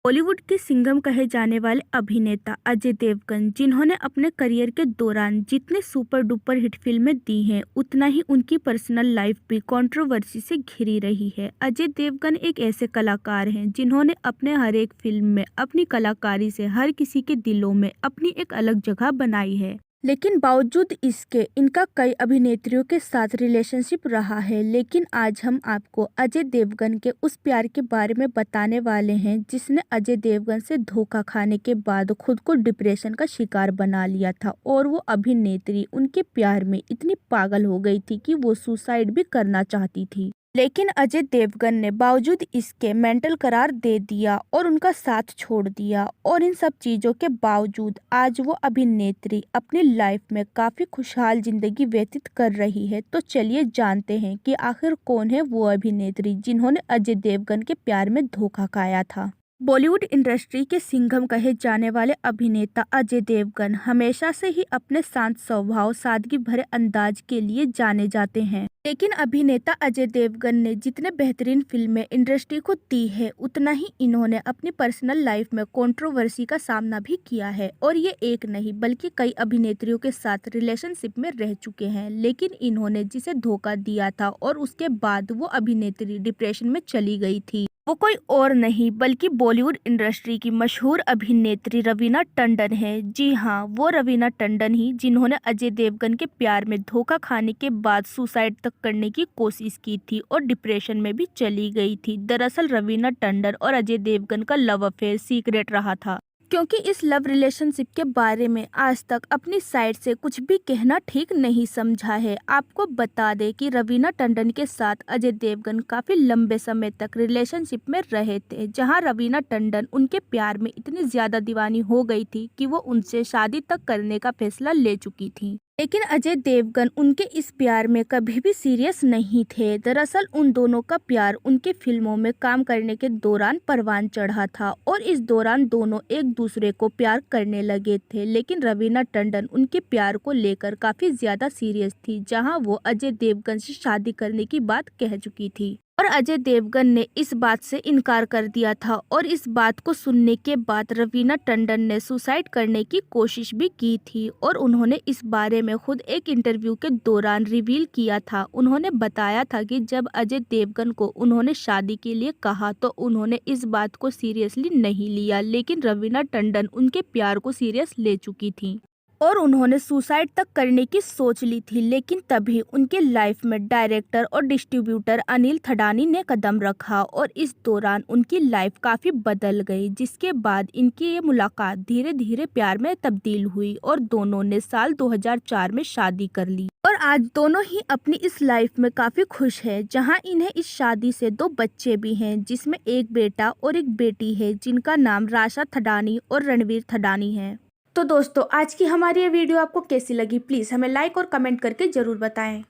बॉलीवुड के सिंघम कहे जाने वाले अभिनेता अजय देवगन, जिन्होंने अपने करियर के दौरान जितने सुपर डुपर हिट फिल्में दी हैं, उतना ही उनकी पर्सनल लाइफ भी कंट्रोवर्सी से घिरी रही है। अजय देवगन एक ऐसे कलाकार हैं जिन्होंने अपने हर एक फिल्म में अपनी कलाकारी से हर किसी के दिलों में अपनी एक अलग जगह बनाई है। लेकिन बावजूद इसके इनका कई अभिनेत्रियों के साथ रिलेशनशिप रहा है। लेकिन आज हम आपको अजय देवगन के उस प्यार के बारे में बताने वाले हैं जिसने अजय देवगन से धोखा खाने के बाद खुद को डिप्रेशन का शिकार बना लिया था और वो अभिनेत्री उनके प्यार में इतनी पागल हो गई थी कि वो सुसाइड भी करना चाहती थी। लेकिन अजय देवगन ने बावजूद इसके मेंटल करार दे दिया और उनका साथ छोड़ दिया। और इन सब चीज़ों के बावजूद आज वो अभिनेत्री अपनी लाइफ में काफ़ी खुशहाल जिंदगी व्यतीत कर रही है। तो चलिए जानते हैं कि आखिर कौन है वो अभिनेत्री जिन्होंने अजय देवगन के प्यार में धोखा खाया था। बॉलीवुड इंडस्ट्री के सिंघम कहे जाने वाले अभिनेता अजय देवगन हमेशा से ही अपने शांत स्वभाव, सादगी भरे अंदाज के लिए जाने जाते हैं। लेकिन अभिनेता अजय देवगन ने जितने बेहतरीन फिल्में इंडस्ट्री को दी है, उतना ही इन्होंने अपनी पर्सनल लाइफ में कंट्रोवर्सी का सामना भी किया है। और ये एक नहीं बल्कि कई अभिनेत्रियों के साथ रिलेशनशिप में रह चुके हैं। लेकिन इन्होंने जिसे धोखा दिया था और उसके बाद वो अभिनेत्री डिप्रेशन में चली गई थी, वो कोई और नहीं बल्कि बॉलीवुड इंडस्ट्री की मशहूर अभिनेत्री रवीना टंडन है। जी हाँ, वो रवीना टंडन ही जिन्होंने अजय देवगन के प्यार में धोखा खाने के बाद सुसाइड तक करने की कोशिश की थी और डिप्रेशन में भी चली गई थी। दरअसल रवीना टंडन और अजय देवगन का लव अफेयर सीक्रेट रहा था, क्योंकि इस लव रिलेशनशिप के बारे में आज तक अपनी साइड से कुछ भी कहना ठीक नहीं समझा है। आपको बता दें कि रवीना टंडन के साथ अजय देवगन काफी लंबे समय तक रिलेशनशिप में रहे थे, जहां रवीना टंडन उनके प्यार में इतनी ज्यादा दीवानी हो गई थी कि वो उनसे शादी तक करने का फैसला ले चुकी थी। लेकिन अजय देवगन उनके इस प्यार में कभी भी सीरियस नहीं थे। दरअसल उन दोनों का प्यार उनके फिल्मों में काम करने के दौरान परवान चढ़ा था और इस दौरान दोनों एक दूसरे को प्यार करने लगे थे। लेकिन रवीना टंडन उनके प्यार को लेकर काफी ज्यादा सीरियस थी, जहां वो अजय देवगन से शादी करने की बात कह चुकी थी और अजय देवगन ने इस बात से इनकार कर दिया था। और इस बात को सुनने के बाद रवीना टंडन ने सुसाइड करने की कोशिश भी की थी और उन्होंने इस बारे में खुद एक इंटरव्यू के दौरान रिवील किया था। उन्होंने बताया था कि जब अजय देवगन को उन्होंने शादी के लिए कहा तो उन्होंने इस बात को सीरियसली नहीं लिया, लेकिन रवीना टंडन उनके प्यार को सीरियस ले चुकी थी और उन्होंने सुसाइड तक करने की सोच ली थी। लेकिन तभी उनके लाइफ में डायरेक्टर और डिस्ट्रीब्यूटर अनिल थडानी ने कदम रखा और इस दौरान उनकी लाइफ काफ़ी बदल गई, जिसके बाद इनकी ये मुलाकात धीरे धीरे प्यार में तब्दील हुई और दोनों ने साल 2004 में शादी कर ली। और आज दोनों ही अपनी इस लाइफ में काफ़ी खुश है, जहां इन्हें इस शादी से 2 बच्चे भी हैं, जिसमें एक बेटा और एक बेटी है, जिनका नाम राशा थडानी और रणवीर थडानी है। तो दोस्तों, आज की हमारी ये वीडियो आपको कैसी लगी, प्लीज़ हमें लाइक और कमेंट करके ज़रूर बताएं।